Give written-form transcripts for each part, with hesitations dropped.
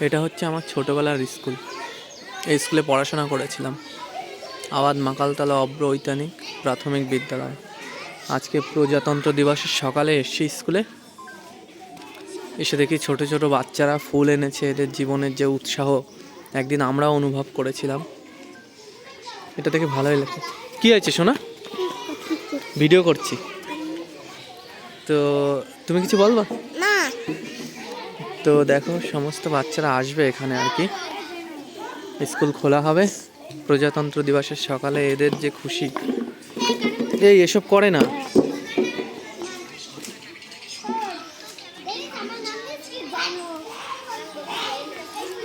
এটা হচ্ছে আমার ছোটোবেলার স্কুল। এই স্কুলে পড়াশোনা করেছিলাম, আওয়াজ মাকালতলা অব্রৈতানিক প্রাথমিক বিদ্যালয়। আজকে প্রজাতন্ত্র দিবসের সকালে এসেছি স্কুলে, এসে দেখি ছোট ছোট বাচ্চারা ফুল এনেছে। এদের জীবনের যে উৎসাহ একদিন আমরাও অনুভব করেছিলাম, এটা দেখে ভালোই লাগে। কী হয়েছে সোনা? ভিডিও করছি তো, তুমি কিছু বলবা না? তো দেখো, সমস্ত বাচ্চারা আসবে এখানে আর কি, স্কুল খোলা হবে প্রজাতন্ত্র দিবসের সকালে। এদের যে খুশি, এই এসব করে না।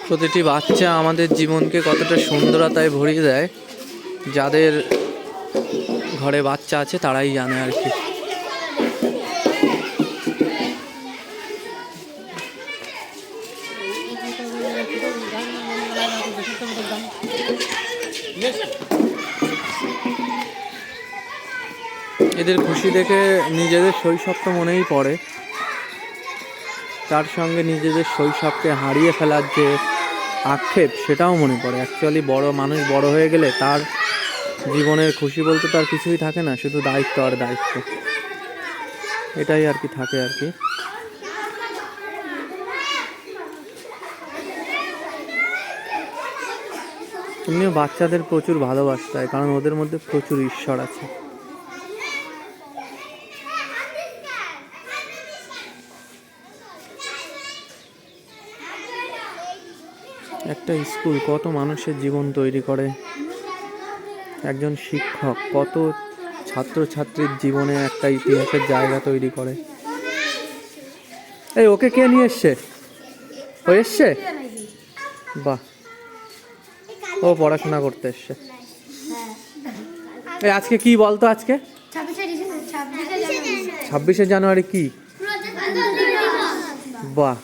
প্রতিটি বাচ্চা আমাদের জীবনকে কতটা সুন্দরতায় ভরিয়ে দেয়, যাদের ঘরে বাচ্চা আছে তারাই জানে আর কি। এদের খুশি দেখে নিজেদের শৈশবটা মনেই পড়ে, তার সঙ্গে নিজেদের শৈশবকে হারিয়ে ফেলার যে আক্ষেপ সেটাও মনে পড়ে। অ্যাকচুয়ালি বড় মানুষ বড় হয়ে গেলে তার জীবনের খুশি বলতে তার কিছুই থাকে না, শুধু দায়িত্ব আর দায়িত্ব, এটাই আর কি থাকে আর কি। এমনিও বাচ্চাদের প্রচুর ভালোবাসতে হয়, কারণ ওদের মধ্যে প্রচুর ঈশ্বর আছে। একটা স্কুল কত মানুষের জীবন তৈরি করে, একজন শিক্ষক কত ছাত্রছাত্রীর জীবনে একটা ইতিহাসের জায়গা তৈরি করে। এই ওকে কে নিয়ে এসছে? ও এসছে? বাহ, ও পড়াশোনা করতে এসছে। এই আজকে কি বলতো? আজকে 26শে জানুয়ারি কি? বাহ,